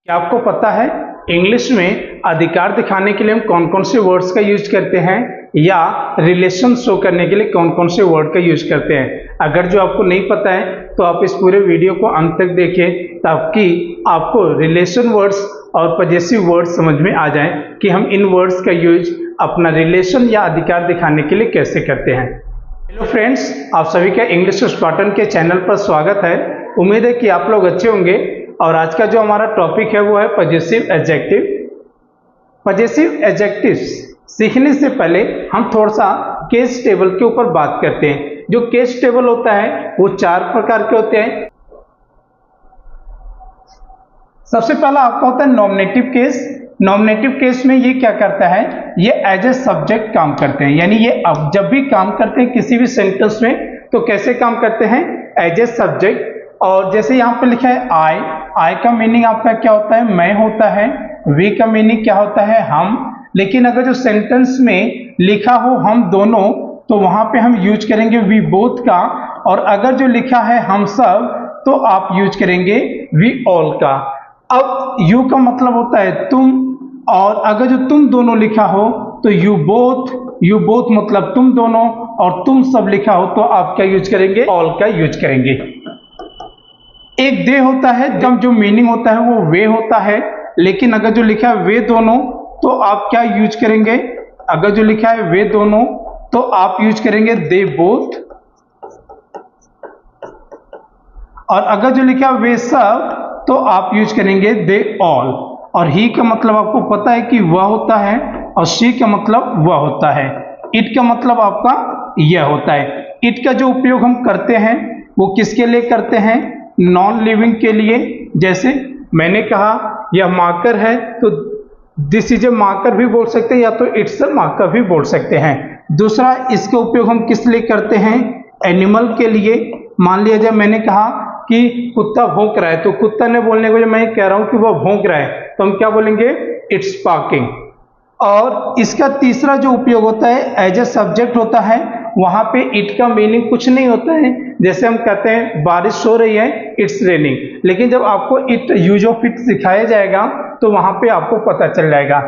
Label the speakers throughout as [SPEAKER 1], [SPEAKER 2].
[SPEAKER 1] क्या आपको पता है इंग्लिश में अधिकार दिखाने के लिए हम कौन कौन से वर्ड्स का यूज करते हैं या रिलेशन शो करने के लिए कौन कौन से वर्ड का यूज करते हैं। अगर जो आपको नहीं पता है तो आप इस पूरे वीडियो को अंत तक देखें ताकि आपको रिलेशन वर्ड्स और पजेसिव वर्ड्स समझ में आ जाए कि हम इन वर्ड्स का यूज अपना रिलेशन या अधिकार दिखाने के लिए कैसे करते हैं। हेलो फ्रेंड्स, आप सभी का इंग्लिश स्पार्टन के चैनल पर स्वागत है। उम्मीद है कि आप लोग अच्छे होंगे। और आज का जो हमारा टॉपिक है वो है पजेसिव एडजेक्टिव। पजेसिव एडजेक्टिव्स सीखने से पहले हम थोड़ा सा केस टेबल के ऊपर बात करते हैं। जो केस टेबल होता है वो 4 प्रकार के होते हैं। सबसे पहला आपका होता है नॉमिनेटिव केस। नॉमिनेटिव केस में ये क्या करता है, ये एज ए सब्जेक्ट काम करते हैं, यानी ये अब जब भी काम करते हैं किसी भी सेंटेंस में तो कैसे काम करते हैं, एज ए सब्जेक्ट। और जैसे यहाँ पे लिखा है आई का मीनिंग आपका क्या होता है, मैं होता है। वी का मीनिंग क्या होता है, हम। लेकिन अगर जो सेंटेंस में लिखा हो हम दोनों तो वहां पे हम यूज करेंगे वी बोथ का। और अगर जो लिखा है हम सब तो आप यूज करेंगे वी ऑल का। अब यू का मतलब होता है तुम, और अगर जो तुम दोनों लिखा हो तो यू बोथ मतलब तुम दोनों, और तुम सब लिखा हो तो आप क्या यूज करेंगे, ऑल का यूज करेंगे। एक दे होता है, जब जो मीनिंग होता है वो वे होता है। लेकिन अगर जो लिखा है वे दोनों तो आप क्या यूज करेंगे, अगर जो लिखा है वे दोनों तो आप यूज करेंगे दे बोथ। और अगर जो लिखा है वे सब तो आप यूज करेंगे दे ऑल। और ही का मतलब आपको पता है कि वह होता है, और शी का मतलब वह होता है। इट का मतलब आपका यह होता है। इट का जो उपयोग हम करते हैं वो किसके लिए करते हैं, नॉन लिविंग के लिए। जैसे मैंने कहा यह मार्कर है तो दिस इज ए मार्कर भी बोल सकते हैं, या तो इट्स अ मार्कर भी बोल सकते हैं। दूसरा, इसका उपयोग हम किस लिए करते हैं, एनिमल के लिए। मान लिया जाए मैंने कहा कि कुत्ता भौंक रहा है, तो कुत्ता ने बोलने को मैं कह रहा हूं कि वह भौंक रहा है तो हम क्या बोलेंगे, इट्स बार्किंग। और इसका तीसरा जो उपयोग होता है एज ए सब्जेक्ट होता है, वहां पे इट का मीनिंग कुछ नहीं होता है। जैसे हम कहते हैं बारिश हो रही है, इट्स रेनिंग। लेकिन जब आपको इट यूज ऑफ इट सिखाया जाएगा तो वहां पे आपको पता चल जाएगा।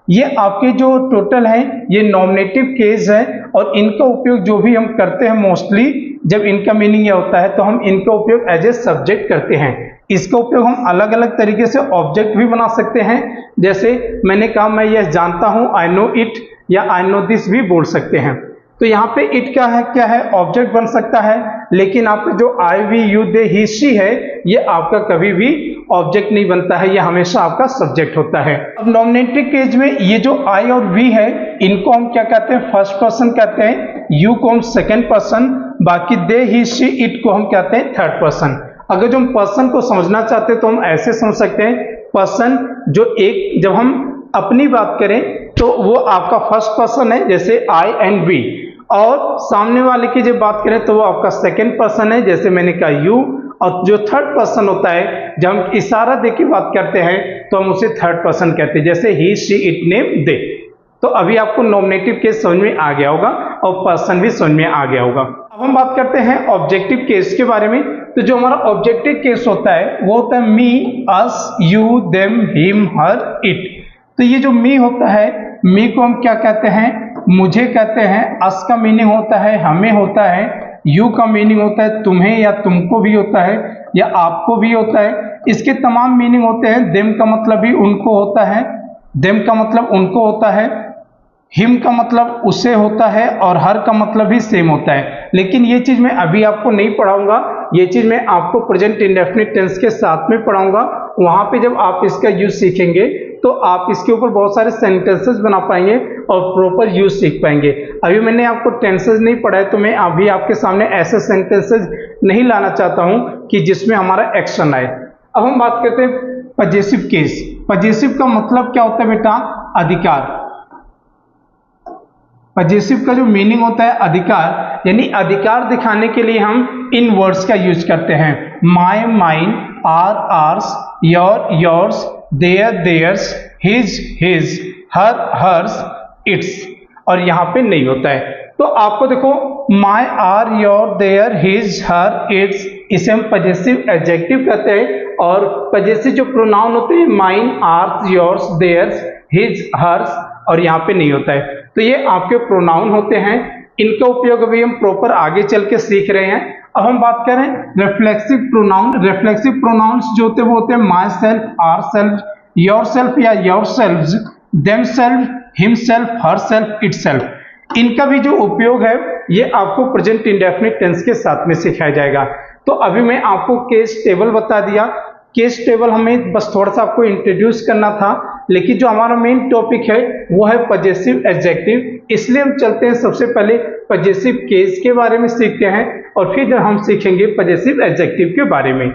[SPEAKER 1] ये आपके जो टोटल है ये नॉमिनेटिव केस है, और इनका उपयोग जो भी हम करते हैं मोस्टली जब इनका मीनिंग ये होता है तो हम इनका उपयोग एज ए सब्जेक्ट करते हैं। इसका उपयोग हम अलग अलग तरीके से ऑब्जेक्ट भी बना सकते हैं। जैसे मैंने कहा मैं यह जानता हूं, आई नो इट, या आई नो दिस भी बोल सकते हैं। तो यहाँ पे इट क्या है ऑब्जेक्ट बन सकता है। लेकिन आपका जो I we you they he she है ये आपका कभी भी ऑब्जेक्ट नहीं बनता है, ये हमेशा आपका सब्जेक्ट होता है। अब नॉमिनेटिव केस में ये जो आई और वी है इनको हम क्या कहते हैं, फर्स्ट पर्सन कहते हैं। यू को हम सेकेंड पर्सन, बाकी दे ही शी इट को हम कहते हैं थर्ड पर्सन। अगर जो हम पर्सन को समझना चाहते हैं तो हम ऐसे समझ सकते हैं, पर्सन जो एक, जब हम अपनी बात करें तो वो आपका फर्स्ट पर्सन है, जैसे आई एंड वी। और सामने वाले की जब बात करें तो वो आपका सेकेंड पर्सन है, जैसे मैंने कहा यू। और जो थर्ड पर्सन होता है जब हम इशारा दे के बात करते हैं तो हम उसे थर्ड पर्सन कहते हैं, जैसे ही शी इट नेम दे। तो अभी आपको नॉमिनेटिव केस समझ में आ गया होगा और पर्सन भी समझ में आ गया होगा। अब हम बात करते हैं ऑब्जेक्टिव केस के बारे में। तो जो हमारा ऑब्जेक्टिव केस होता है वो होता है me, us, you, them, him, her, it. तो ये जो मी होता है, मी को हम क्या कहते हैं, मुझे कहते हैं। अस का मीनिंग होता है हमें होता है। यू का मीनिंग होता है तुम्हें या तुमको भी होता है, या आपको भी होता है। इसके तमाम मीनिंग होते हैं। देम का मतलब भी उनको होता है, देम का मतलब उनको होता है। हिम का मतलब उसे होता है, और हर का मतलब भी सेम होता है। लेकिन ये चीज मैं अभी आपको नहीं पढ़ाऊंगा, ये चीज मैं आपको प्रेजेंट इंडेफिनिट टेंस के साथ में पढ़ाऊंगा। वहां पे जब आप इसका यूज सीखेंगे तो आप इसके ऊपर बहुत सारे सेंटेंसेस बना पाएंगे और प्रॉपर यूज सीख पाएंगे। अभी मैंने आपको टेंसेस नहीं पढ़ाए तो मैं अभी आपके सामने ऐसे सेंटेंसेस नहीं लाना चाहता हूं कि जिसमें हमारा एक्शन आए। अब हम बात करते हैं पजेसिव केस। पजेसिव का मतलब क्या होता है बेटा, अधिकार। पजेसिव का जो मीनिंग होता है अधिकार, यानी अधिकार दिखाने के लिए हम इन वर्ड्स का यूज करते हैं। My, mine, our, ours, your, yours, their, theirs, his, his, her, hers, its. और यहाँ पे नहीं होता है। तो आपको देखो my, our, your, their, his, her, its, इसे हम पजेसिव एडजेक्टिव कहते हैं। और पजेसिव जो प्रोनाउन होते हैं mine, ours, yours, theirs, his, hers, और यहाँ पे नहीं होता है, तो ये आपके प्रोनाउन होते हैं। इनका उपयोग अभी हम प्रॉपर आगे चल के सीख रहे हैं। अब हम बात करें रिफ्लेक्सिव प्रोनाउन। रिफ्लेक्सिव प्रोनाउंस जो होते हैं वो होते हैं myself, ourself, yourself या yourselves, themself, himself, herself, itself. इनका भी जो उपयोग है ये आपको प्रेजेंट इंडेफिनिट टेंस के साथ में सिखाया जाएगा। तो अभी मैं आपको केस टेबल बता दिया। केस टेबल हमें बस थोड़ा सा आपको इंट्रोड्यूस करना था, लेकिन जो हमारा मेन टॉपिक है वो है पजेसिव एडजेक्टिव। इसलिए हम चलते हैं सबसे पहले पजेसिव केस के बारे में सीखते हैं और फिर हम सीखेंगे पजेसिव एडजेक्टिव के बारे में।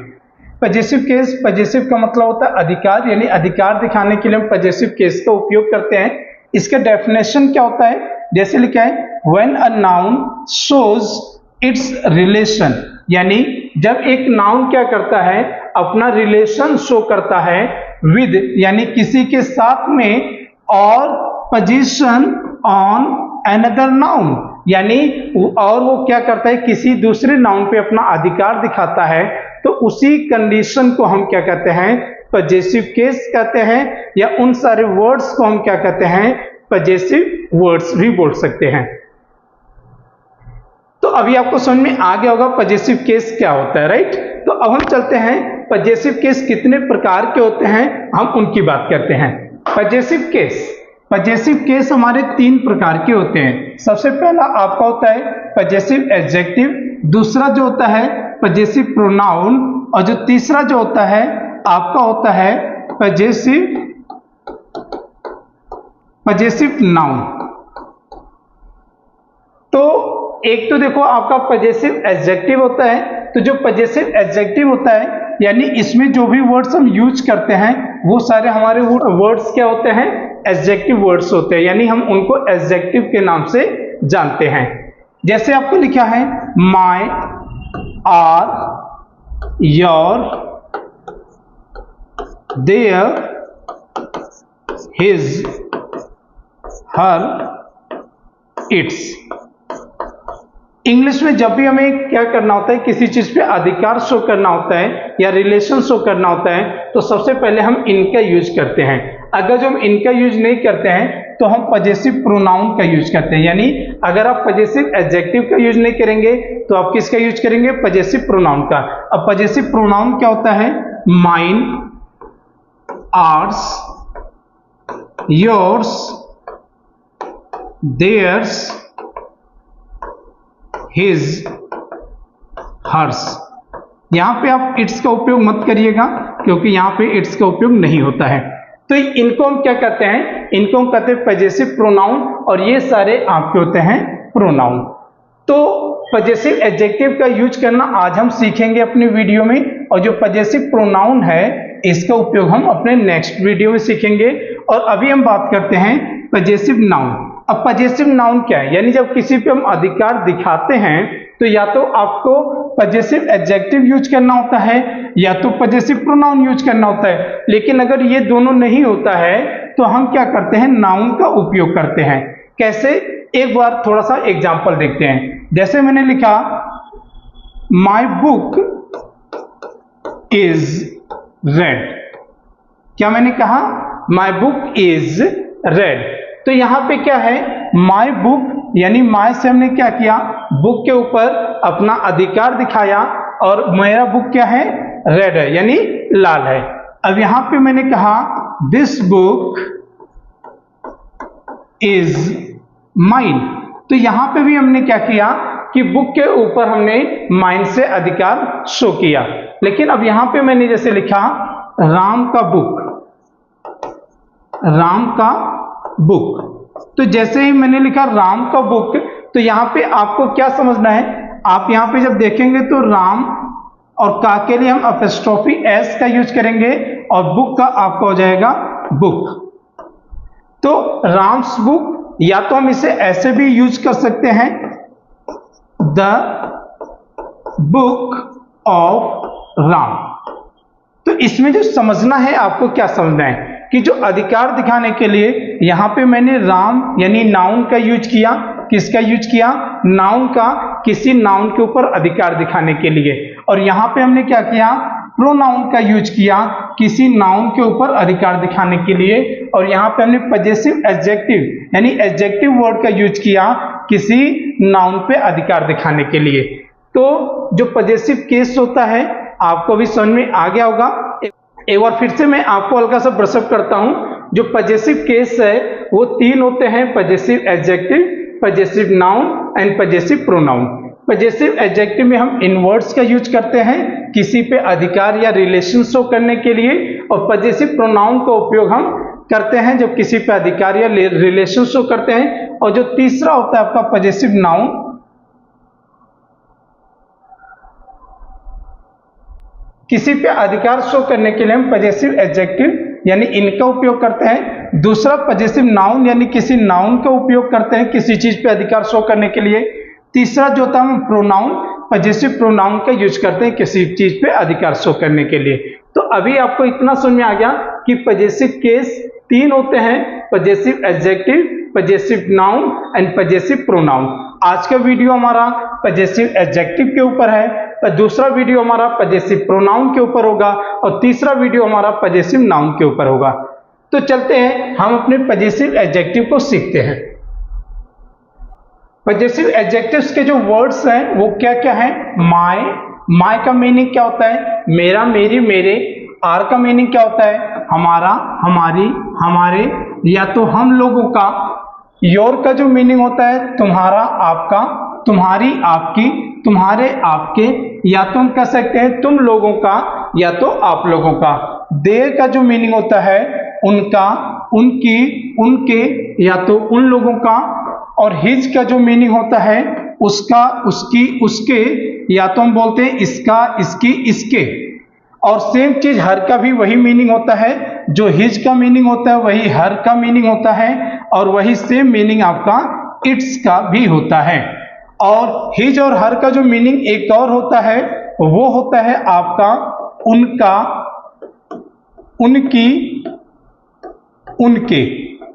[SPEAKER 1] पजेसिव केस, पजेसिव का मतलब होता है अधिकार, यानी अधिकार दिखाने के लिए हम पजेसिव केस का उपयोग करते हैं। इसका डेफिनेशन क्या होता है, जैसे लिखा है when a noun shows it's relation, यानी जब एक नाउन क्या करता है अपना रिलेशन शो करता है विद, यानी किसी के साथ में, और पोजीशन ऑन अनदर नाउन, यानी और वो क्या करता है किसी दूसरे नाउन पे अपना अधिकार दिखाता है, तो उसी कंडीशन को हम क्या कहते हैं पजेसिव केस कहते हैं, या उन सारे वर्ड्स को हम क्या कहते हैं पजेसिव वर्ड्स भी बोल सकते हैं। तो अभी आपको समझ में आ गया होगा पजेसिव केस क्या होता है, राइट। तो अब हम चलते हैं पजेसिव केस कितने प्रकार के होते हैं, हम उनकी बात करते हैं। पजेसिव केस, पजेसिव केस हमारे 3 प्रकार के होते हैं। सबसे पहला आपका होता है पजेसिव एडजेक्टिव, दूसरा जो होता है पजेसिव प्रोनाउन, और जो तीसरा जो होता है आपका होता है पजेसिव नाउन। तो एक तो देखो आपका पजेसिव एडजेक्टिव होता है, तो जो पजेसिव एडजेक्टिव होता है यानी इसमें जो भी वर्ड्स हम यूज करते हैं वो सारे हमारे वर्ड्स क्या होते हैं एडजेक्टिव वर्ड्स होते हैं, यानी हम उनको एडजेक्टिव के नाम से जानते हैं। जैसे आपको लिखा है my, our, your, their, his, her, its. English में जब भी हमें क्या करना होता है किसी चीज पे अधिकार शो करना होता है या रिलेशन शो करना होता है, तो सबसे पहले हम इनका यूज करते हैं। अगर जो हम इनका यूज नहीं करते हैं तो हम पजेसिव प्रोनाउन का यूज करते हैं, यानी अगर आप पजेसिव एडजेक्टिव का यूज नहीं करेंगे तो आप किसका यूज करेंगे पजेसिव प्रोनाउन का। अब पजेसिव प्रोनाउन क्या होता है mine, ours, yours, theirs, his, hers. यहां पे आप इट्स का उपयोग मत करिएगा क्योंकि यहां पे इट्स का उपयोग नहीं होता है। तो इनको हम क्या कहते हैं, इनको हम कहते हैं पजेसिव प्रोनाउन, और ये सारे आपके होते हैं प्रोनाउन। तो पजेसिव एडजेक्टिव का यूज करना आज हम सीखेंगे अपनी वीडियो में, और जो पजेसिव प्रोनाउन है इसका उपयोग हम अपने नेक्स्ट वीडियो में सीखेंगे। और अभी हम बात करते हैं पजेसिव नाउन। अब पजेसिव नाउन क्या है, यानी जब किसी पे हम अधिकार दिखाते हैं तो या तो आपको पजेसिव एडजेक्टिव यूज करना होता है या तो पजेसिव प्रोनाउन यूज करना होता है। लेकिन अगर ये दोनों नहीं होता है तो हम क्या करते हैं नाउन का उपयोग करते हैं। कैसे, एक बार थोड़ा सा एग्जांपल देखते हैं। जैसे मैंने लिखा माय बुक इज रेड। क्या मैंने कहा माय बुक इज रेड, तो यहां पे क्या है माय बुक, यानी माय से हमने क्या किया बुक के ऊपर अपना अधिकार दिखाया, और मेरा बुक क्या है रेड है यानी लाल है। अब यहां पे मैंने कहा दिस बुक इज माइन, तो यहां पे भी हमने क्या किया कि बुक के ऊपर हमने माइन से अधिकार शो किया। लेकिन अब यहां पे मैंने जैसे लिखा राम का बुक, राम का बुक, तो जैसे ही मैंने लिखा राम का बुक, तो यहां पे आपको क्या समझना है, आप यहां पे जब देखेंगे तो राम और का के लिए हम एपोस्ट्रोफी एस का यूज करेंगे और बुक का आपका हो जाएगा बुक। तो राम्स बुक, या तो हम इसे ऐसे भी यूज कर सकते हैं द बुक ऑफ राम। तो इसमें जो समझना है आपको क्या समझना है कि जो अधिकार दिखाने के लिए यहां पे मैंने राम यानी नाउन का यूज किया, किसका यूज किया, नाउन का, किसी नाउन के ऊपर अधिकार दिखाने के लिए। और यहाँ पे हमने क्या किया, प्रोनाउन का यूज किया किसी नाउन के ऊपर अधिकार दिखाने के लिए। और यहाँ पे हमने पजेसिव एडजेक्टिव यानी एडजेक्टिव वर्ड का यूज किया किसी नाउन पे अधिकार दिखाने के लिए। तो जो पजेसिव केस होता है आपको भी समझ में आ गया होगा। एक बार फिर से मैं आपको हल्का सा ब्रशअप करता हूं। जो पजेसिव केस है वो तीन होते हैं, possessive adjective, possessive noun and possessive pronoun. Possessive adjective में हम इनवर्ड्स का यूज करते हैं किसी पे अधिकार या रिलेशन शो करने के लिए, और पजेसिव प्रोनाउन का उपयोग हम करते हैं जब किसी पे अधिकार या रिलेशन शो करते हैं। और जो तीसरा होता है आपका पजेसिव नाउन, किसी पे अधिकार शो करने के लिए हम पजेसिव एडजेक्टिव यानी इनका उपयोग करते हैं। दूसरा पजेसिव नाउन यानी किसी नाउन का उपयोग करते हैं किसी चीज पे अधिकार शो करने के लिए। तीसरा जो होता है हम प्रोनाउन, पजेसिव प्रोनाउन का यूज करते हैं किसी चीज पे अधिकार शो करने के लिए। तो अभी आपको इतना समझ में आ गया कि पजेसिव केस तीन होते हैं, possessive adjective, possessive noun and possessive pronoun. आज का वीडियो हमारा पजेसिव एडजेक्टिव के ऊपर है, दूसरा वीडियो हमारा पजेसिव प्रोनाउन के ऊपर होगा, और तीसरा वीडियो हमारा पजेसिव नाउन के ऊपर होगा। तो चलते हैं हम अपने पजेसिव एडजेक्टिव को सीखते हैं। पजेसिव एडजेक्टिव्स के जो वर्ड्स हैं वो क्या क्या हैं, माय, माय का मीनिंग क्या होता है, मेरा, मेरी, मेरे। आर का मीनिंग क्या होता है, हमारा, हमारी, हमारे या तो हम लोगों का। योर का जो मीनिंग होता है तुम्हारा, आपका, तुम्हारी, आपकी, तुम्हारे, आपके, या तो हम कह सकते हैं तुम लोगों का या तो आप लोगों का। देयर का जो मीनिंग होता है उनका, उनकी, उनके या तो उन लोगों का। और हिज का जो मीनिंग होता है उसका, उसकी, उसके, या तो हम बोलते हैं इसका, इसकी, इसके। और सेम चीज हर का भी वही मीनिंग होता है, जो हिज का मीनिंग होता है वही हर का मीनिंग होता है, और वही सेम मीनिंग आपका इट्स का भी होता है। और हिज और हर का जो मीनिंग एक और होता है वो होता है आपका उनका, उनकी, उनके।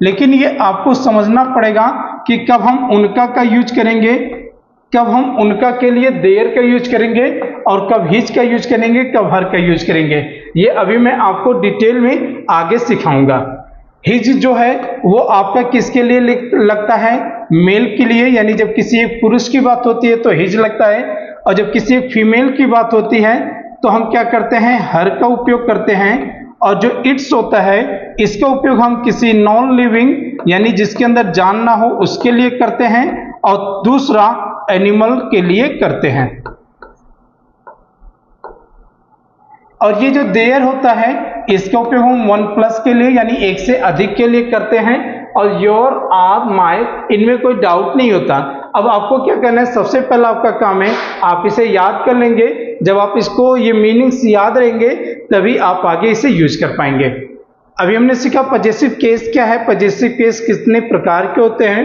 [SPEAKER 1] लेकिन ये आपको समझना पड़ेगा कि कब हम उनका का यूज करेंगे, कब हम उनका के लिए देयर का यूज करेंगे, और कब हिज का यूज करेंगे, कब हर का यूज करेंगे। ये अभी मैं आपको डिटेल में आगे सिखाऊंगा। हिज जो है वो आपका किसके लिए लगता है, मेल के लिए, यानी जब किसी एक पुरुष की बात होती है तो हिज लगता है, और जब किसी एक फीमेल की बात होती है तो हम क्या करते हैं, हर का उपयोग करते हैं। और जो इट्स होता है इसका उपयोग हम किसी नॉन लिविंग यानी जिसके अंदर जान ना हो उसके लिए करते हैं, और दूसरा एनिमल के लिए करते हैं। और ये जो देयर होता है इसका उपयोग हम वन प्लस के लिए यानी एक से अधिक के लिए करते हैं। और योर, आर, माय, इनमें कोई डाउट नहीं होता। अब आपको क्या करना है, सबसे पहला आपका काम है आप इसे याद कर लेंगे। जब आप इसको ये मीनिंग्स याद रहेंगे तभी आप आगे इसे यूज कर पाएंगे। अभी हमने सीखा पजेसिव केस क्या है, पजेसिव केस कितने प्रकार के होते हैं,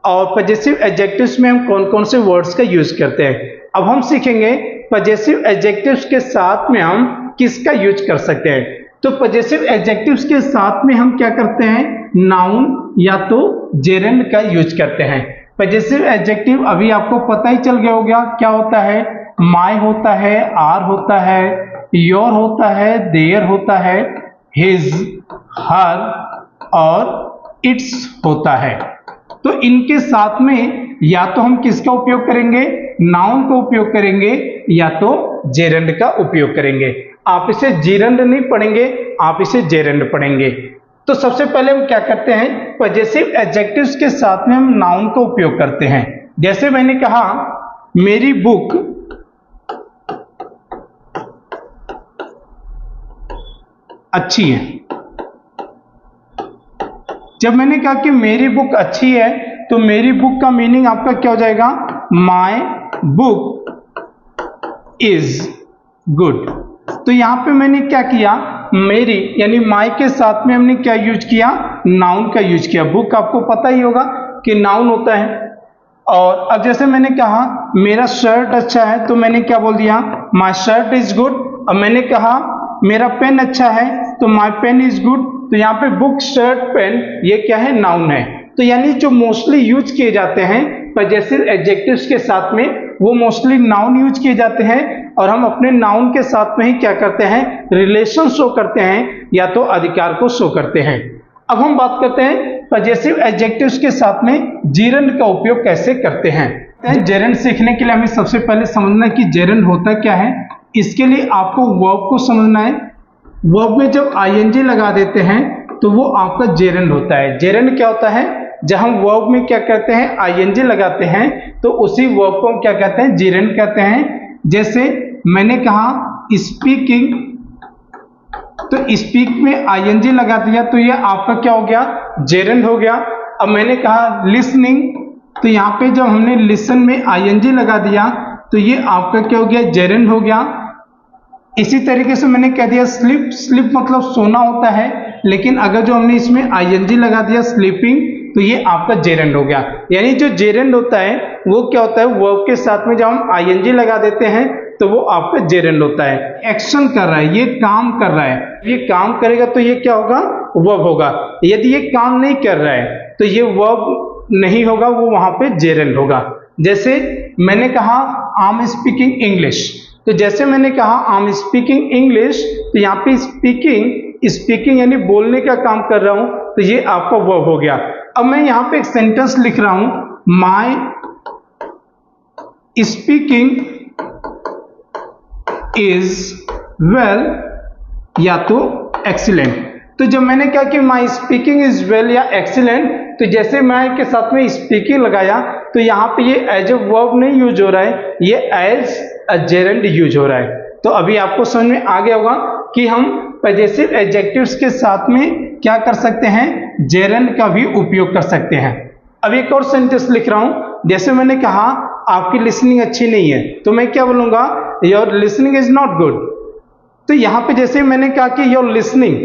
[SPEAKER 1] और पजेसिव एडजेक्टिव्स में हम कौन कौन से वर्ड्स का यूज करते हैं। अब हम सीखेंगे पजेसिव एडजेक्टिव्स के साथ में हम किसका यूज कर सकते हैं। तो पजेसिव एडजेक्टिव्स के साथ में हम क्या करते हैं, नाउन या तो जेरेंड का यूज करते हैं। पजेसिव एडजेक्टिव अभी आपको पता ही चल गया होगा क्या होता है, माय होता है, आर होता है, योर होता है, देयर होता है, हिज, हर और इट्स होता है। तो इनके साथ में या तो हम किसका उपयोग करेंगे, नाउन का उपयोग करेंगे या तो जेरेंड का उपयोग करेंगे। आप इसे जीरेंड नहीं पढ़ेंगे, आप इसे जेरेंड पढ़ेंगे। तो सबसे पहले हम क्या करते हैं, पजेसिव एडजेक्टिव्स के साथ में हम नाउन का उपयोग करते हैं। जैसे मैंने कहा मेरी बुक अच्छी है। जब मैंने कहा कि मेरी बुक अच्छी है तो मेरी बुक का मीनिंग आपका क्या हो जाएगा, माय बुक इज गुड। तो यहां पे मैंने क्या किया, मेरी यानी माय के साथ में हमने क्या यूज किया, नाउन का यूज किया। बुक आपको पता ही होगा कि नाउन होता है। और अब जैसे मैंने कहा मेरा शर्ट अच्छा है तो मैंने क्या बोल दिया, माय शर्ट इज गुड। अब मैंने कहा मेरा पेन अच्छा है तो माय पेन इज गुड। तो यहाँ पे बुक, शर्ट, पेन ये क्या है, नाउन है। तो यानी जो मोस्टली यूज किए जाते हैं पजेसिव एडजेक्टिव्स के साथ में वो मोस्टली नाउन यूज किए जाते हैं और हम अपने नाउन के साथ में ही क्या करते हैं, रिलेशन शो करते हैं या तो अधिकार को शो करते हैं। अब हम बात करते हैं पजेसिव एडजेक्टिव्स के साथ में जेरंड का उपयोग कैसे करते हैं। जेरंड सीखने के लिए हमें सबसे पहले समझना है कि जेरंड होता क्या है। इसके लिए आपको वर्ब को समझना है। वर्ब में जब आईएनजी लगा देते हैं तो वो आपका जेरंड होता है। जेरंड क्या होता है, जहां वर्ब में क्या कहते हैं, आईएनजी लगाते हैं तो उसी वर्ब को हम क्या कहते हैं, जेरंड कहते हैं। जैसे मैंने कहा स्पीकिंग, तो स्पीक में आईएनजी लगा दिया तो ये आपका क्या हो गया, जेरंड हो गया। अब मैंने कहा लिसनिंग, तो यहाँ पे जब हमने लिसन में आईएनजी लगा दिया तो ये आपका क्या हो गया, जेरंड हो गया। इसी तरीके से मैंने कह दिया स्लीप, स्लीप मतलब सोना होता है, लेकिन अगर जो हमने इसमें आईएनजी लगा दिया स्लीपिंग तो ये आपका जेरंड हो गया। यानी जो जेरंड होता है वो क्या होता है, वर्ब के साथ में जब हम आईएनजी लगा देते हैं तो वो आपका जेरंड होता है। एक्शन कर रहा है, ये काम कर रहा है, ये काम करेगा तो ये क्या होगा, वर्ब होगा। यदि ये काम नहीं कर रहा है तो ये वर्ब नहीं होगा, वो वहां पे जेरंड होगा। जैसे मैंने कहा आई एम स्पीकिंग इंग्लिश, तो जैसे मैंने कहा आई एम स्पीकिंग इंग्लिश तो यहाँ पे स्पीकिंग यानी बोलने का काम कर रहा हूं तो ये आपका वर्ब हो गया। अब मैं यहाँ पे एक सेंटेंस लिख रहा हूं, माय स्पीकिंग इज वेल या तो एक्सीलेंट। तो जब मैंने कहा कि माय स्पीकिंग इज वेल या एक्सीलेंट, तो जैसे मैं के साथ में स्पीकिंग लगाया तो यहाँ पे ये एज ए वर्ब नहीं यूज हो रहा है, ये एज अ जेरंड यूज हो रहा है। तो अभी आपको समझ में आ गया होगा कि हम पजेसिव एडजेक्टिव्स के साथ में क्या कर सकते हैं, जेरंड का भी उपयोग कर सकते हैं। अब एक और सेंटेंस लिख रहा हूं, जैसे मैंने कहा आपकी लिसनिंग अच्छी नहीं है तो मैं क्या बोलूंगा, your listening is not good. तो यहाँ पे जैसे मैंने कहा कि योर लिसनिंग,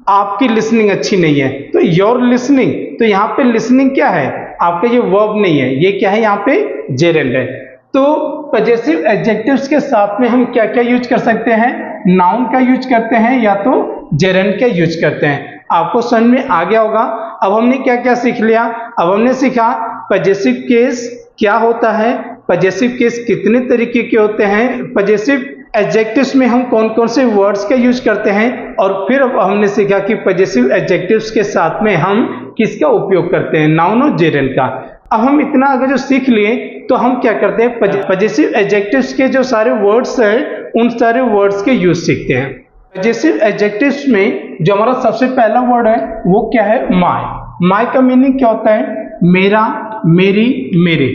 [SPEAKER 1] आपकी लिसनिंग अच्छी नहीं है, तो योर लिसनिंग, तो यहाँ पे लिसनिंग क्या है, आपका ये वर्ब नहीं है, ये क्या है, यहाँ पे जेरंड है। तो पजेसिव एडजेक्टिव्स के साथ में हम क्या क्या यूज कर सकते हैं, नाउन का यूज करते हैं या तो जेरंड का यूज करते हैं। आपको समझ में आ गया होगा। अब हमने क्या क्या सीख लिया, अब हमने सीखा पजेसिव केस क्या होता है, पजेसिव केस कितने तरीके के होते हैं, पजेसिव एडजेक्टिव्स में हम कौन कौन से वर्ड्स का यूज करते हैं, और फिर हमने सीखा कि पजेसिव एडजेक्टिव्स के साथ में हम किसका उपयोग करते हैं, नाउन और जेरंड का। अब हम इतना अगर जो सीख लिए तो हम क्या करते हैं, पजेसिव एडजेक्टिव्स के जो सारे वर्ड्स हैं उन सारे वर्ड्स के यूज सीखते हैं। पजेसिव एडजेक्टिव्स में जो हमारा सबसे पहला वर्ड है वो क्या है, माय। माय का मीनिंग क्या होता है, मेरा, मेरी, मेरे।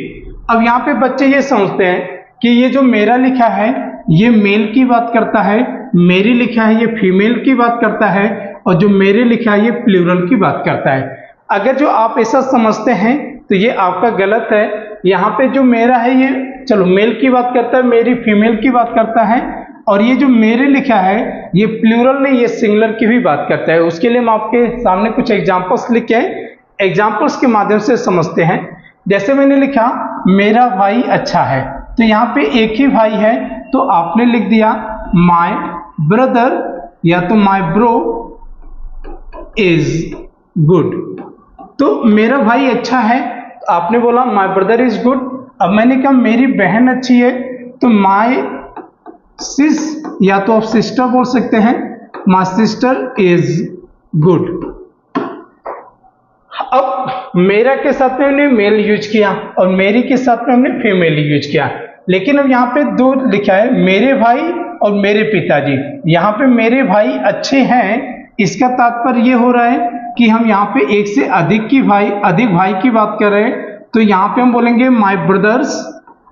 [SPEAKER 1] अब यहाँ पे बच्चे ये समझते हैं कि ये जो मेरा लिखा है ये मेल की बात करता है, मेरी लिखा है ये फीमेल की बात करता है, और जो मेरे लिखा है ये प्लूरल की बात करता है। अगर जो आप ऐसा समझते हैं तो ये आपका गलत है। यहाँ पे जो मेरा है ये चलो मेल की बात करता है, मेरी फीमेल की बात करता है, और ये जो मेरे लिखा है ये प्लूरल नहीं, ये सिंगुलर की भी बात करता है। उसके लिए हम आपके सामने कुछ एग्जांपल्स लिखे हैं, एग्जांपल्स के माध्यम से समझते हैं। जैसे मैंने लिखा मेरा भाई अच्छा है, तो यहाँ पे एक ही भाई है तो आपने लिख दिया माय ब्रदर या तो माय ब्रो इज गुड। तो मेरा भाई अच्छा है, आपने बोला माय ब्रदर इज गुड। अब मैंने कहा मेरी बहन अच्छी है, तो माय सिस या तो आप सिस्टर बोल सकते हैं, माय सिस्टर इज गुड। अब मेरा के साथ में हमने मेल यूज किया और मेरी के साथ में हमने फीमेल यूज किया, लेकिन अब यहाँ पे दो लिखा है, मेरे भाई और मेरे पिताजी। यहाँ पे मेरे भाई अच्छे हैं, इसका तात्पर्य ये हो रहा है कि हम यहाँ पे एक से अधिक भाई की बात कर रहे हैं, तो यहाँ पे हम बोलेंगे माय ब्रदर्स।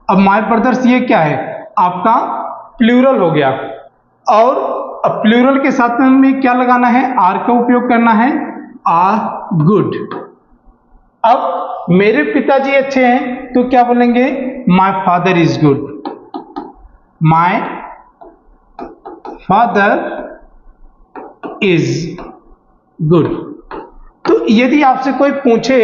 [SPEAKER 1] अब माय ब्रदर्स ये क्या है, आपका प्लूरल हो गया, और अब प्लूरल के साथ में हमें क्या लगाना है, आर का उपयोग करना है, आर गुड। अब मेरे पिताजी अच्छे हैं तो क्या बोलेंगे, my father is good, my father is good. तो यदि आपसे कोई पूछे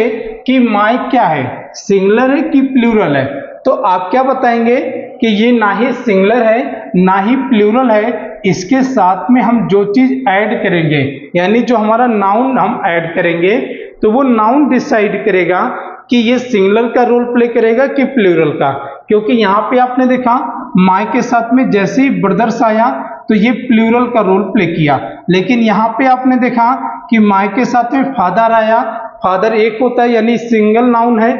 [SPEAKER 1] कि माय क्या है, सिंगुलर है कि प्लूरल है, तो आप क्या बताएंगे कि ये ना ही सिंगुलर है ना ही प्लूरल है। इसके साथ में हम जो चीज ऐड करेंगे, यानी जो हमारा नाउन हम ऐड करेंगे, तो वो नाउन डिसाइड करेगा कि ये सिंगुलर का रोल प्ले करेगा कि प्लूरल का, क्योंकि यहाँ पे आपने देखा माय के साथ में जैसे ही ब्रदर्स आया तो ये प्लूरल का रोल प्ले किया, लेकिन यहाँ पे आपने देखा कि माय के साथ में फादर आया, फादर एक होता है यानी सिंगल नाउन है,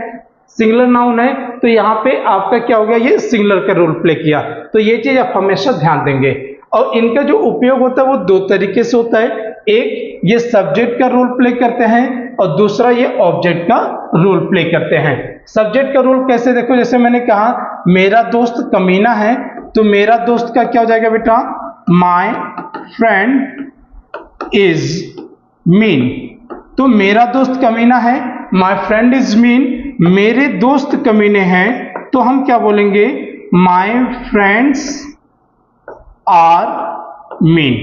[SPEAKER 1] सिंगुलर नाउन है, तो यहाँ पे आपका क्या हो गया, ये सिंगुलर का रोल प्ले किया। तो ये चीज आप हमेशा ध्यान देंगे। और इनका जो उपयोग होता है वो दो तरीके से होता है, एक ये सब्जेक्ट का रोल प्ले करते हैं और दूसरा ये ऑब्जेक्ट का रोल प्ले करते हैं। सब्जेक्ट का रोल कैसे, देखो जैसे मैंने कहा मेरा दोस्त कमीना है, तो मेरा दोस्त का क्या हो जाएगा बेटा, माय फ्रेंड इज मीन। तो मेरा दोस्त कमीना है, माय फ्रेंड इज मीन, मेरे दोस्त कमीने हैं, तो हम क्या बोलेंगे, माय फ्रेंड्स आर मीन।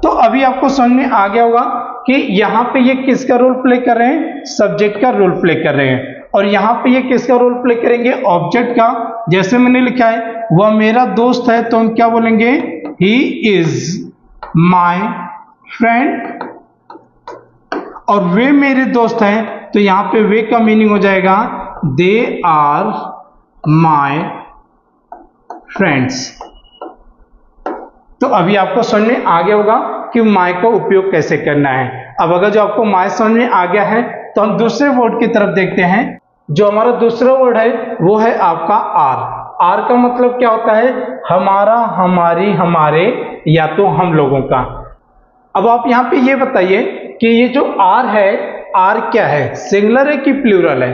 [SPEAKER 1] तो अभी आपको समझ में आ गया होगा कि यहां पे ये किसका रोल प्ले कर रहे हैं, सब्जेक्ट का रोल प्ले कर रहे हैं, और यहां पे ये किसका रोल प्ले करेंगे, ऑब्जेक्ट का। जैसे मैंने लिखा है वह मेरा दोस्त है, तो हम क्या बोलेंगे, ही इज माय फ्रेंड, और वे मेरे दोस्त हैं, तो यहां पे वे का मीनिंग हो जाएगा दे आर माय फ्रेंड्स। तो अभी आपको समझ में आ गया होगा कि माय का उपयोग कैसे करना है। अब अगर जो आपको माय समझ में आ गया है तो हम दूसरे वर्ड की तरफ देखते हैं। जो हमारा दूसरा वर्ड है वो है आपका आर। आर का मतलब क्या होता है, हमारा, हमारी, हमारे, या तो हम लोगों का। अब आप यहाँ पे ये बताइए कि ये जो आर है, आर क्या है, सिंगुलर है कि प्लूरल है।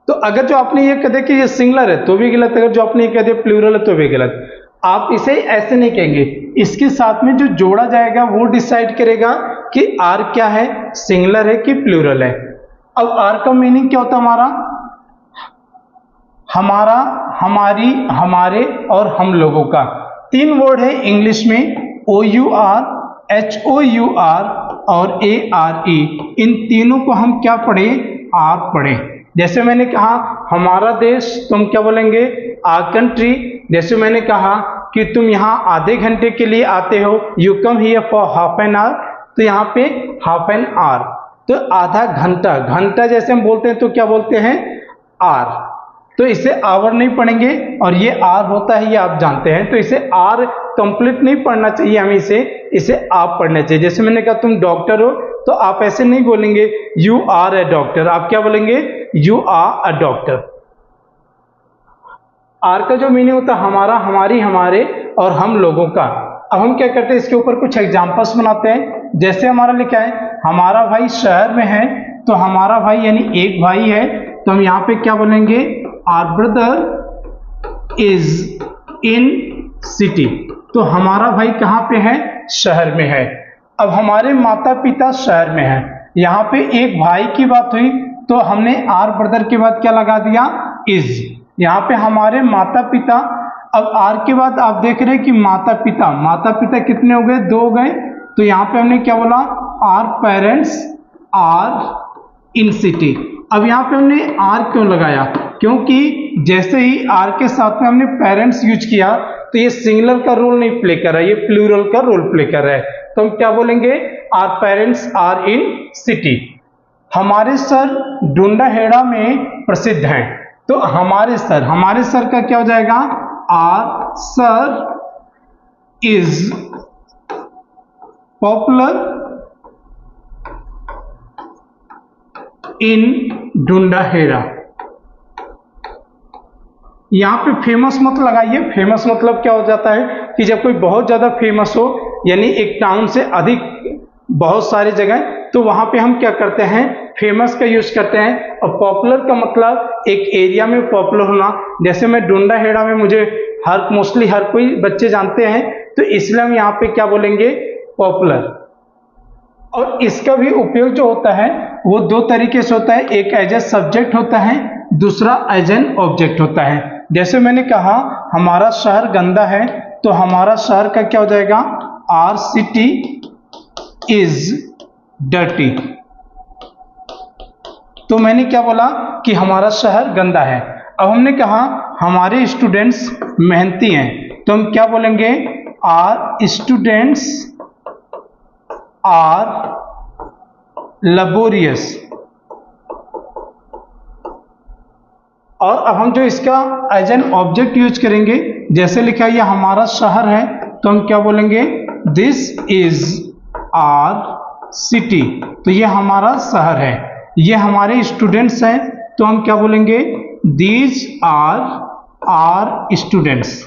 [SPEAKER 1] तो अगर जो आपने ये कह दिया कि ये सिंगुलर है तो भी गलत, अगर जो आपने ये कह दिया प्लूरल है तो भी गलत। आप इसे ऐसे नहीं कहेंगे, इसके साथ में जो जोड़ा जाएगा वो डिसाइड करेगा कि आर क्या है, सिंगुलर है कि प्लूरल है। अब आर का मीनिंग क्या होता है, हमारा, हमारी, हमारे और हम लोगों का। तीन वर्ड है इंग्लिश में, O U R, H O U R और ए आर ई। इन तीनों को हम क्या पढ़े, आर पढ़े। जैसे मैंने कहा हमारा देश, तुम क्या बोलेंगे, आर कंट्री। जैसे मैंने कहा कि तुम यहाँ आधे घंटे के लिए आते हो, you come here for half an hour, तो यहाँ पे हाफ एन आवर, तो आधा घंटा। घंटा जैसे हम बोलते हैं तो क्या बोलते हैं, आर। तो इसे आवर नहीं पढ़ेंगे, और ये आर होता है ये आप जानते हैं, तो इसे आर कंप्लीट नहीं पढ़ना चाहिए, हमें इसे आप पढ़ना चाहिए। जैसे मैंने कहा तुम डॉक्टर हो, तो आप ऐसे नहीं बोलेंगे यू आर ए डॉक्टर, आप क्या बोलेंगे, you are a doctor. Our का जो मीनिंग होता है हमारा, हमारी, हमारे और हम लोगों का। अब हम क्या करते हैं, इसके ऊपर कुछ एग्जांपल्स बनाते हैं। जैसे हमारा लिखा है हमारा भाई शहर में है, तो हमारा भाई यानी एक भाई है, तो हम यहाँ पे क्या बोलेंगे, our brother is in city. तो हमारा भाई कहाँ पे है, शहर में है। अब हमारे माता पिता शहर में है, यहाँ पे एक भाई की बात हुई तो हमने आर ब्रदर के बाद क्या लगा दिया, इज। यहाँ पे हमारे माता पिता, अब आर के बाद आप देख रहे हैं कि माता पिता कितने हो गए, दो हो गए, तो यहाँ पे हमने क्या बोला, our parents are in city. अब यहाँ पे हमने आर क्यों लगाया, क्योंकि जैसे ही आर के साथ में हमने पेरेंट्स यूज किया तो ये सिंगुलर का रोल नहीं प्ले कर रहा है, ये प्लूरल का रोल प्ले कर रहा है। तो हम क्या बोलेंगे, our parents are in city. हमारे सर डुंडाहेड़ा में प्रसिद्ध हैं, तो हमारे सर का क्या हो जाएगा, R sir is popular in Dundahera. यहां पे फेमस मत लगाइए, फेमस मतलब क्या हो जाता है कि जब कोई बहुत ज्यादा फेमस हो, यानी एक टाउन से अधिक बहुत सारी जगह, तो वहां पे हम क्या करते हैं, फेमस का यूज करते हैं। और पॉपुलर का मतलब एक एरिया में पॉपुलर होना। जैसे मैं डुंडाहेड़ा में, मुझे मोस्टली हर कोई बच्चे जानते हैं, तो इसलिए हम यहाँ पे क्या बोलेंगे, पॉपुलर। और इसका भी उपयोग जो होता है वो दो तरीके से होता है, एक एज ए सब्जेक्ट होता है, दूसरा एज एन ऑब्जेक्ट होता है। जैसे मैंने कहा हमारा शहर गंदा है, तो हमारा शहर का क्या हो जाएगा, आर सिटी इज डर्टी। तो मैंने क्या बोला कि हमारा शहर गंदा है। अब हमने कहा हमारे स्टूडेंट्स मेहनती हैं, तो हम क्या बोलेंगे, आर स्टूडेंट्स आर लेबोरियस। और अब हम जो इसका एज एन ऑब्जेक्ट यूज करेंगे, जैसे लिखा है ये हमारा शहर है, तो हम क्या बोलेंगे, दिस इज आवर सिटी, तो ये हमारा शहर है। ये हमारे स्टूडेंट्स हैं, तो हम क्या बोलेंगे, दीज आर आवर स्टूडेंट्स।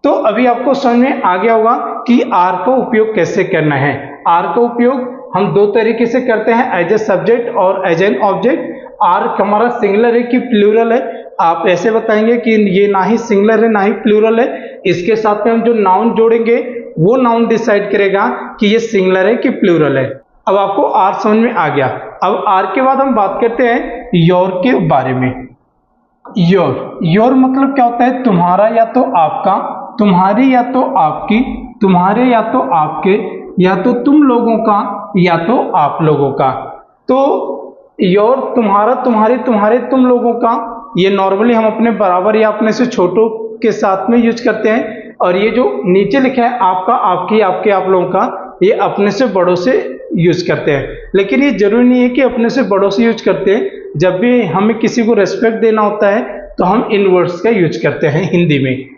[SPEAKER 1] तो अभी आपको समझ में आ गया होगा कि आर का उपयोग कैसे करना है। आर का उपयोग हम दो तरीके से करते हैं, एज ए सब्जेक्ट और एज एन ऑब्जेक्ट। आर हमारा सिंगुलर है कि प्लूरल है, आप ऐसे बताएंगे कि ये ना ही सिंगुलर है ना ही प्लूरल है। इसके साथ में हम जो नाउन जोड़ेंगे वो नाउन डिसाइड करेगा कि ये सिंगुलर है कि प्लूरल है। अब आपको आर समझ में आ गया। अब आर के बाद हम बात करते हैं योर के बारे में। योर मतलब क्या होता है, तुम्हारा या तो आपका, तुम्हारी या तो आपकी, तुम्हारे या तो आपके, या तो तुम लोगों का या तो आप लोगों का। तो योर तुम्हारा, तुम्हारे, तुम्हारे, तुम लोगों का, ये नॉर्मली हम अपने बराबर या अपने से छोटों के साथ में यूज करते हैं। और ये जो नीचे लिखा है आपका, आपकी, आपके, आप लोगों का, ये अपने से बड़ों से यूज करते हैं। लेकिन ये जरूरी नहीं है कि अपने से बड़ों से यूज करते हैं, जब भी हमें किसी को रेस्पेक्ट देना होता है तो हम इन वर्ड्स का यूज करते हैं हिंदी में।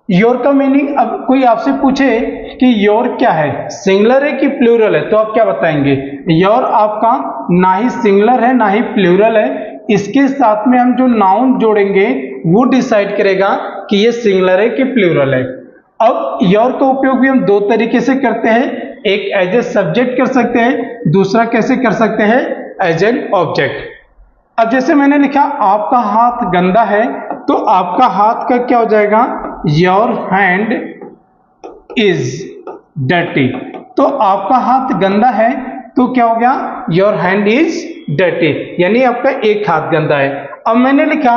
[SPEAKER 1] योर का मीनिंग, अब कोई आपसे पूछे कि योर क्या है, सिंगुलर है कि प्लूरल है, तो आप क्या बताएंगे, योर आपका ना ही सिंगुलर है ना ही प्लूरल है। इसके साथ में हम जो नाउन जोड़ेंगे वो डिसाइड करेगा कि ये सिंगुलर है कि प्लूरल है। अब योर का उपयोग भी हम दो तरीके से करते हैं, एक एज ए सब्जेक्ट कर सकते हैं, दूसरा कैसे कर सकते हैं, एज एन ऑब्जेक्ट। अब जैसे मैंने लिखा आपका हाथ गंदा है, तो आपका हाथ का क्या हो जाएगा, योर हैंड इज डर्टी। तो आपका हाथ गंदा है तो क्या हो गया, योर हैंड इज डर्टी, यानी आपका एक हाथ गंदा है। अब मैंने लिखा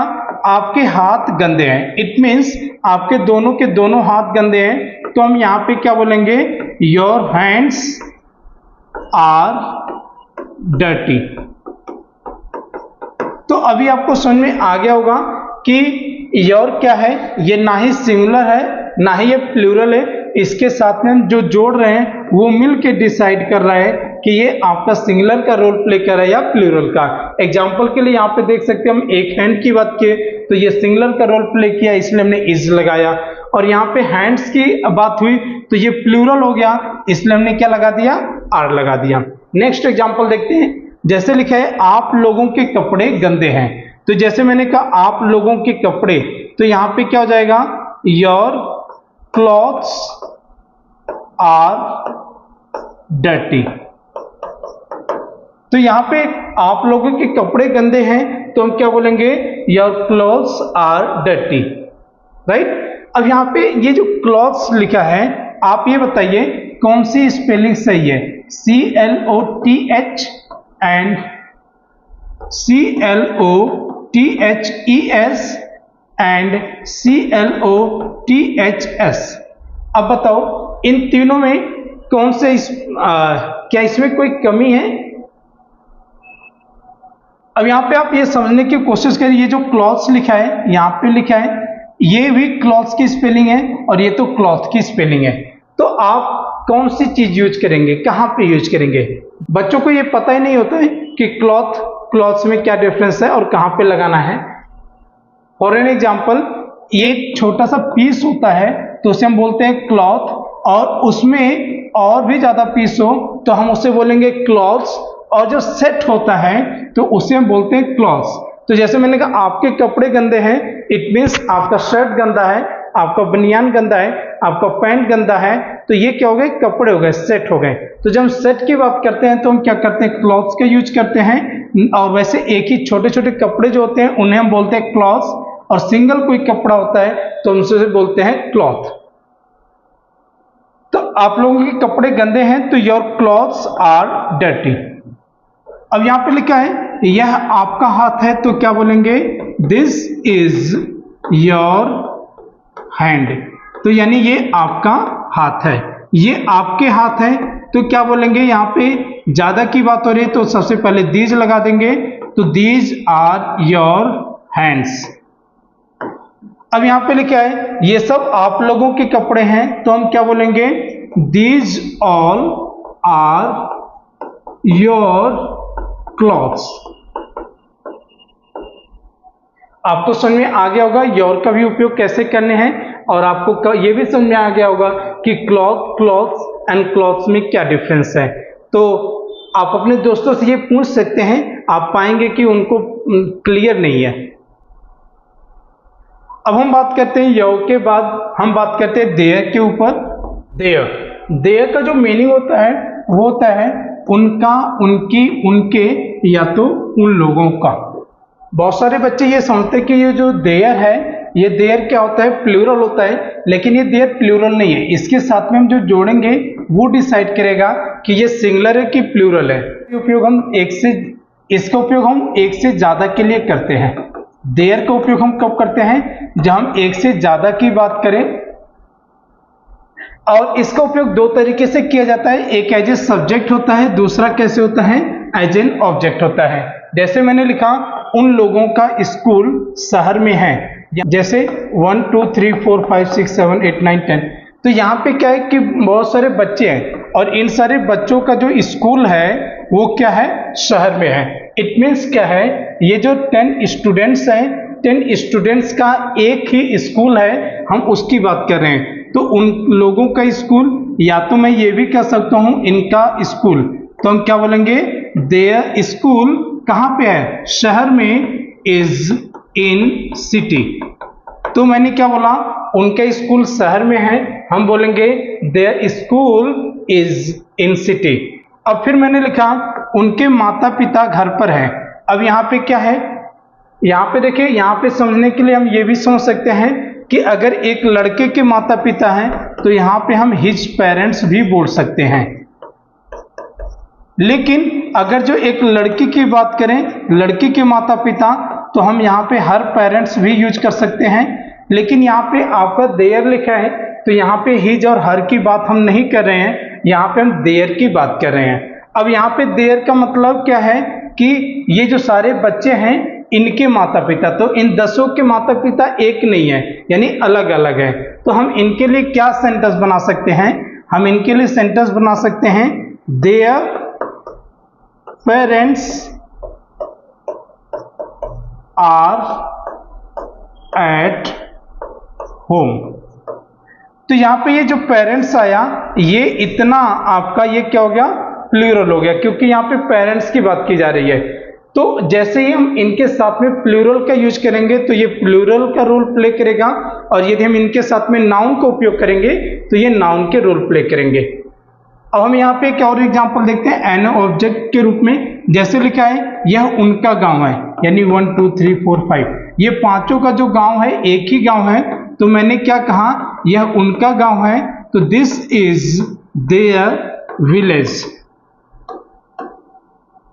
[SPEAKER 1] आपके हाथ गंदे हैं, इट मीन्स आपके दोनों के दोनों हाथ गंदे हैं, तो हम यहां पे क्या बोलेंगे, योर हैंड्स आर डर्टी। तो अभी आपको समझ में आ गया होगा कि योर क्या है, ये ना ही सिंगुलर है ना ही ये प्लूरल है। इसके साथ में हम जो जोड़ रहे हैं वो मिल के डिसाइड कर रहा है कि ये आपका सिंगुलर का रोल प्ले कर रहा है या प्लूरल का। एग्जाम्पल के लिए यहाँ पे देख सकते हैं, हम एक हैंड की बात किए तो ये सिंगुलर का रोल प्ले किया, इसलिए हमने इज लगाया। और यहाँ पे हैंड्स की बात हुई तो ये प्लूरल हो गया, इसलिए हमने क्या लगा दिया, आर लगा दिया। नेक्स्ट एग्जाम्पल देखते हैं, जैसे लिखा है आप लोगों के कपड़े गंदे हैं, तो जैसे मैंने कहा आप लोगों के कपड़े, तो यहां पे क्या हो जाएगा, योर क्लॉथ्स आर डर्टी। तो यहां पे आप लोगों के कपड़े गंदे हैं तो हम क्या बोलेंगे, your clothes are dirty, right. अब यहां पे ये जो क्लॉथ्स लिखा है, आप ये बताइए कौन सी स्पेलिंग सही है, CLOTH and CLOTHES and CLOTHS। अब बताओ इन तीनों में कौन से क्या इसमें कोई कमी है। अब यहां पे आप ये समझने की कोशिश करिए, ये जो क्लॉथ्स लिखा है यहां पे लिखा है, ये भी क्लॉथ्स की स्पेलिंग है और ये तो क्लॉथ की स्पेलिंग है। तो आप कौन सी चीज यूज करेंगे, कहां पे यूज करेंगे। बच्चों को ये पता ही नहीं होता है कि क्लॉथ्स में क्या डिफरेंस है और कहां पे लगाना है। फॉर एन एग्जांपल, एक छोटा सा पीस होता है तो उसे हम बोलते हैं क्लॉथ, और उसमें और भी ज्यादा पीस हो तो हम उसे बोलेंगे क्लॉथ्स, और जो सेट होता है तो उसे हम बोलते हैं क्लॉथ्स। तो जैसे मैंने कहा आपके कपड़े गंदे हैं, इट मीन्स आपका शर्ट गंदा है, आपका बनियान गंदा है, आपका पैंट गंदा है, तो ये क्या हो गए, कपड़े हो गए, सेट हो गए। तो जब हम सेट की बात करते हैं तो हम क्या करते हैं, क्लॉथ्स का यूज करते हैं। और वैसे एक ही छोटे छोटे कपड़े जो होते हैं उन्हें हम बोलते हैं क्लॉथ्स, और सिंगल कोई कपड़ा होता है तो हम उसे बोलते हैं क्लॉथ। तो आप लोगों के कपड़े गंदे हैं तो योर क्लॉथ्स आर डर्टी। अब यहां पे लिखा है यह आपका हाथ है, तो क्या बोलेंगे, दिस इज योर हैंड। तो यानी ये आपका हाथ है, ये आपके हाथ है, तो क्या बोलेंगे, यहां पे ज्यादा की बात हो रही है तो सबसे पहले दीज लगा देंगे, तो दीज आर योर हैंड्स। अब यहां पे लिखा है ये सब आप लोगों के कपड़े हैं, तो हम क्या बोलेंगे, these all are your clothes. आपको समझ में आ गया होगा योर का भी उपयोग कैसे करने हैं, और आपको ये भी समझ में आ गया होगा कि क्लॉथ्स एंड क्लॉथ्स में क्या डिफरेंस है। तो आप अपने दोस्तों से ये पूछ सकते हैं, आप पाएंगे कि उनको क्लियर नहीं है। अब हम बात करते हैं योर के बाद हम बात करते हैं देयर के ऊपर। देयर का जो मीनिंग होता है वो होता है उनका, उनकी, उनके, या तो उन लोगों का। बहुत सारे बच्चे ये समझते हैं कि ये जो देयर है, ये देयर क्या होता है, प्लूरल होता है, लेकिन ये देयर प्लूरल नहीं है। इसके साथ में हम जो जोड़ेंगे वो डिसाइड करेगा कि ये सिंगुलर है कि प्लूरल है। इसका उपयोग हम एक से ज्यादा के लिए करते हैं। देयर का उपयोग हम कब करते हैं, जब हम एक से ज्यादा की बात करें, और इसका उपयोग दो तरीके से किया जाता है। एक एज ए सब्जेक्ट होता है, दूसरा कैसे होता है, एज एन ऑब्जेक्ट होता है। जैसे मैंने लिखा उन लोगों का स्कूल शहर में है, जैसे 1 2 3 4 5 6 7 8 9 10। तो यहाँ पे क्या है कि बहुत सारे बच्चे हैं, और इन सारे बच्चों का जो स्कूल है वो क्या है, शहर में है। इट मीन्स क्या है, ये जो 10 स्टूडेंट्स हैं, 10 स्टूडेंट्स का एक ही स्कूल है, हम उसकी बात कर रहे हैं। तो उन लोगों का स्कूल, या तो मैं ये भी कह सकता हूं इनका स्कूल, तो हम क्या बोलेंगे, देयर स्कूल कहां पे है, शहर में, इज इन सिटी। तो मैंने क्या बोला, उनका स्कूल शहर में है, हम बोलेंगे their school is in city. अब फिर मैंने लिखा उनके माता पिता घर पर हैं। अब यहाँ पे क्या है, यहाँ पे देखिए, यहाँ पे समझने के लिए हम ये भी समझ सकते हैं कि अगर एक लड़के के माता पिता हैं तो यहाँ पे हम हिज पेरेंट्स भी बोल सकते हैं। लेकिन अगर जो एक लड़की की बात करें, लड़की के माता पिता, तो हम यहाँ पे हर पेरेंट्स भी यूज कर सकते हैं। लेकिन यहाँ पे आपका देयर लिखा है, तो यहाँ पे हिज और हर की बात हम नहीं कर रहे हैं, यहाँ पे हम देयर की बात कर रहे हैं। अब यहाँ पे देयर का मतलब क्या है कि ये जो सारे बच्चे हैं इनके माता पिता, तो इन 10 के माता पिता एक नहीं है, यानी अलग अलग है। तो हम इनके लिए क्या सेंटेंस बना सकते हैं, हम इनके लिए सेंटेंस बना सकते हैं their parents are at home. तो यहां पे ये जो पेरेंट्स आया, ये इतना आपका ये क्या हो गया, प्लूरल हो गया, क्योंकि यहां पे पेरेंट्स की बात की जा रही है। तो जैसे ही हम इनके साथ में प्लूरल का यूज करेंगे तो ये प्लूरल का रोल प्ले करेगा, और यदि हम इनके साथ में नाउन का उपयोग करेंगे तो ये नाउन के रोल प्ले करेंगे। अब हम यहाँ पे एक और एग्जांपल देखते हैं एन ऑब्जेक्ट के रूप में। जैसे लिखा है यह उनका गांव है, यानी 1 2 3 4 5, ये पांचों का जो गांव है एक ही गांव है, तो मैंने क्या कहा, यह उनका गांव है, तो दिस इज देयर विलेज।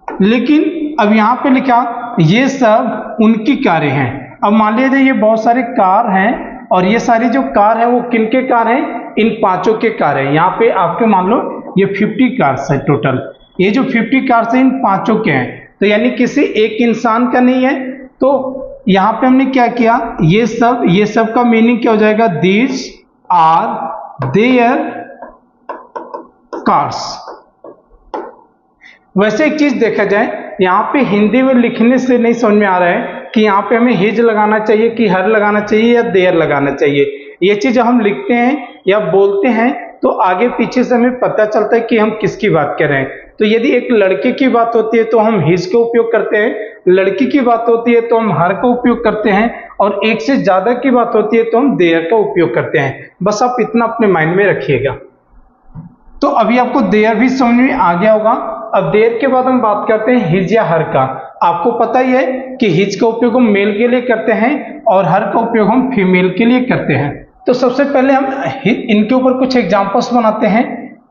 [SPEAKER 1] लेकिन अब यहां पे लिखा ये सब उनकी कारें हैं। अब मान लीजिए ये बहुत सारे कार हैं, और ये सारी जो कार है वो किनके कार हैं, इन पांचों के कार है। यहाँ पे आपके मान लो ये 50 कार्स है टोटल, ये जो 50 कार्स है इन पांचों के हैं, तो यानी किसी एक इंसान का नहीं है। तो यहाँ पे हमने क्या किया, ये सब का मीनिंग क्या हो जाएगा, दीज आर देयर कार्स। वैसे एक चीज देखा जाए, यहाँ पे हिंदी में लिखने से नहीं समझ में आ रहा है कि यहाँ पे हमें हिज लगाना चाहिए कि हर लगाना चाहिए या देयर लगाना चाहिए। ये चीज हम लिखते हैं या बोलते हैं तो आगे पीछे से हमें पता चलता है कि हम किसकी बात कर रहे हैं। तो यदि एक लड़के की बात होती है तो हम हिज का उपयोग करते हैं, लड़की की बात होती है तो हम हर का उपयोग करते हैं, और एक से ज्यादा की बात होती है तो हम देयर का उपयोग करते हैं। बस आप इतना अपने माइंड में रखिएगा। तो अभी आपको देयर भी समझ में आ गया होगा। अब देयर के बाद हम बात करते हैं हिज या हर का। आपको पता ही है कि हिज का उपयोग हम मेल के लिए करते हैं और हर का उपयोग हम फीमेल के लिए करते हैं। तो सबसे पहले हम इनके ऊपर कुछ एग्जांपल्स बनाते हैं।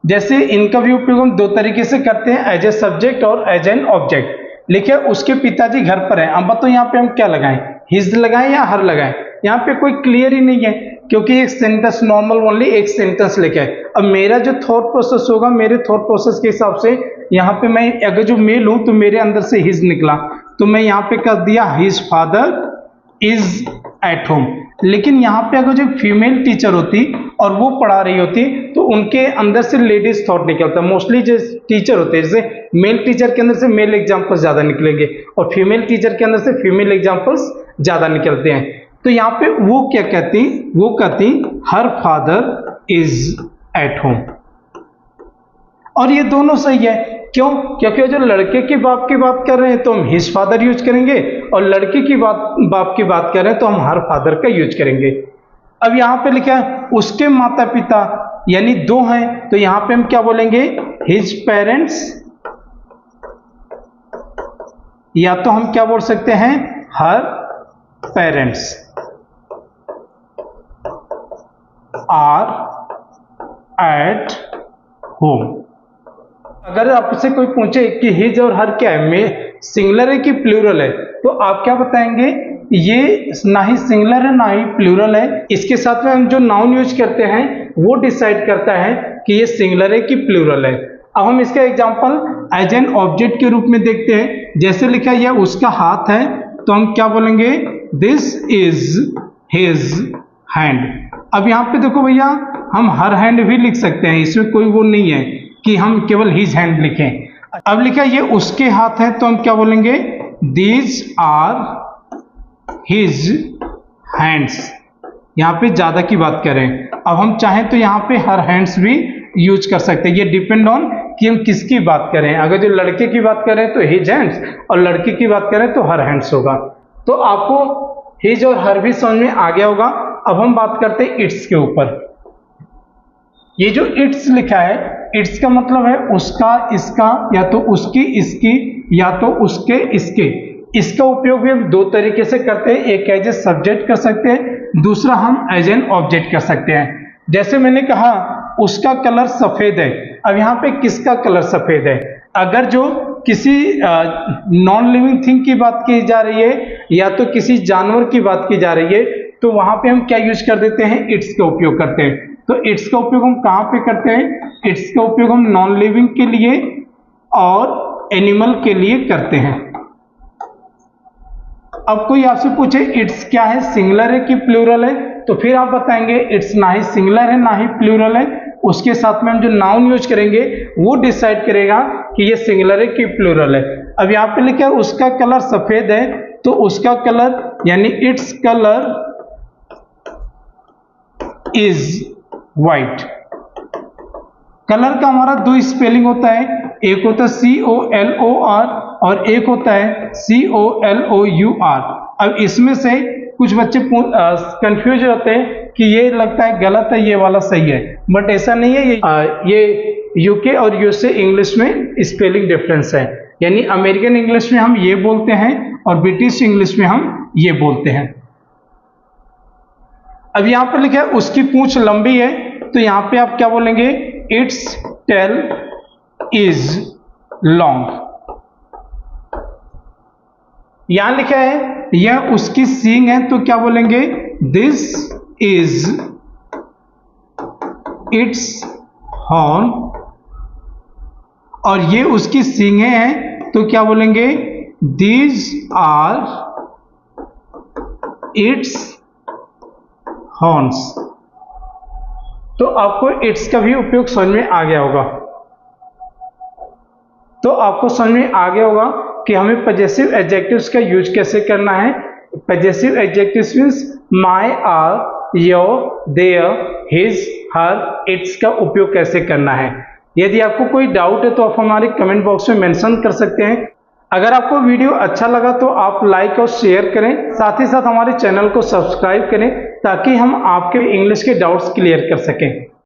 [SPEAKER 1] जैसे इनका भी उपयोग हम दो तरीके से करते हैं, एज ए सब्जेक्ट और एज एन ऑब्जेक्ट। लिखिए उसके पिताजी घर पर हैं। अब बताओ यहाँ पे हम क्या लगाएं, हिज लगाएं या हर लगाएं। यहाँ पे कोई क्लियर ही नहीं है, क्योंकि एक सेंटेंस नॉर्मल ओनली एक सेंटेंस लिखा है। अब मेरा जो थॉट प्रोसेस होगा, मेरे थॉट प्रोसेस के हिसाब से यहाँ पे मैं अगर जो मेल हूं तो मेरे अंदर से हिज निकला, तो मैं यहाँ पे कर दिया his father is at home. लेकिन यहाँ पे अगर जो फीमेल टीचर होती और वो पढ़ा रही होती तो उनके अंदर से लेडीज थॉट निकलता। मोस्टली जो टीचर होते हैं, जैसे मेल टीचर के अंदर से मेल एग्जाम्पल्स ज्यादा निकलेंगे और फीमेल टीचर के अंदर से फीमेल एग्जाम्पल्स ज्यादा निकलते हैं। तो यहाँ पे वो क्या कहती, वो कहती her father is at home. और ये दोनों सही है, क्यों? क्योंकि जो लड़के के बाप की बात कर रहे हैं तो हम हिज फादर यूज करेंगे, और लड़की की बाप की बात कर रहे हैं तो हम हर फादर का यूज करेंगे। अब यहाँ पे लिखा है उसके माता पिता, यानी दो हैं, तो यहाँ पे हम क्या बोलेंगे? हिज पेरेंट्स, या तो हम क्या बोल सकते हैं? हर पेरेंट्स आर एट होम। अगर आपसे कोई पूछे कि हिज और हर क्या है, में सिंगुलर है कि प्लूरल है, तो आप क्या बताएंगे? ये ना ही सिंगुलर है ना ही प्लूरल है। इसके साथ में हम जो नाउन यूज करते हैं वो डिसाइड करता है कि ये सिंगुलर है कि प्लूरल है। अब हम इसका एग्जांपल एज एन ऑब्जेक्ट के रूप में देखते हैं। जैसे लिखा है यह उसका हाथ है, तो हम क्या बोलेंगे? This is his hand. अब यहाँ पे देखो भैया, हम हर हैंड भी लिख सकते हैं, इसमें कोई वो नहीं है कि हम केवल हिज हैंड लिखें। अब लिखा ये उसके हाथ है, तो हम क्या बोलेंगे? These are his hands. यहाँ पे ज्यादा की बात करें, अब हम चाहें तो यहाँ पे हर हैंड्स भी यूज कर सकते हैं। ये डिपेंड ऑन कि हम किसकी बात करें। अगर जो लड़के की बात करें तो हिज हैंड्स, और लड़की की बात करें तो हर हैंड्स होगा। तो आपको हिज और हर भी समझ में आ गया होगा। अब हम बात करते हैं इट्स के ऊपर। ये जो इट्स लिखा है, इट्स का मतलब है उसका, इसका, या तो उसकी, इसकी, या तो उसके, इसके। इसका उपयोग भी हम दो तरीके से करते हैं, एक एज ए सब्जेक्ट कर सकते हैं, दूसरा हम एज एन ऑब्जेक्ट कर सकते हैं। जैसे मैंने कहा उसका कलर सफेद है, अब यहाँ पे किसका कलर सफेद है? अगर जो किसी नॉन लिविंग थिंग की बात की जा रही है या तो किसी जानवर की बात की जा रही है, तो वहां पे हम क्या यूज कर देते हैं? इट्स का उपयोग करते हैं। तो इट्स का उपयोग हम कहाँ पे करते हैं? इट्स का उपयोग हम नॉन लिविंग के लिए और एनिमल के लिए करते हैं। अब कोई आपसे पूछे इट्स क्या है, सिंगुलर है कि प्लूरल है, तो फिर आप बताएंगे इट्स ना ही सिंगुलर है ना ही प्लूरल है। उसके साथ में हम जो नाउन यूज करेंगे वो डिसाइड करेगा कि ये सिंगुलर है कि प्लूरल है। अब यहाँ पे लिखा है उसका कलर सफेद है, तो उसका कलर यानी its colour is white. Colour का हमारा दो स्पेलिंग होता है, एक होता है COLOR और एक होता है COLOUR। अब इसमें से कुछ बच्चे कंफ्यूज रहते हैं कि ये लगता है गलत है, ये वाला सही है, बट ऐसा नहीं है। ये यूके और यूएसए इंग्लिश में स्पेलिंग डिफरेंस है, यानी अमेरिकन इंग्लिश में हम ये बोलते हैं और ब्रिटिश इंग्लिश में हम ये बोलते हैं। अब यहां पर लिखा है उसकी पूंछ लंबी है, तो यहां पे आप क्या बोलेंगे? Its tail is long. यहां लिखा है यह उसकी सींग है, तो क्या बोलेंगे? This is its horn. और ये उसकी सींगें हैं, तो क्या बोलेंगे? These are its horns. तो आपको इट्स का भी उपयोग समझ में आ गया होगा। तो आपको समझ में आ गया होगा कि हमें पजेसिव एडजेक्टिव्स का यूज कैसे करना है। Possessive adjectives means my, our, your, their, his, her, its का उपयोग कैसे करना है। यदि आपको कोई डाउट है तो आप हमारे कमेंट बॉक्स में मेंशन कर सकते हैं। अगर आपको वीडियो अच्छा लगा तो आप लाइक और शेयर करें, साथ ही साथ हमारे चैनल को सब्सक्राइब करें ताकि हम आपके इंग्लिश के डाउट्स क्लियर कर सकें।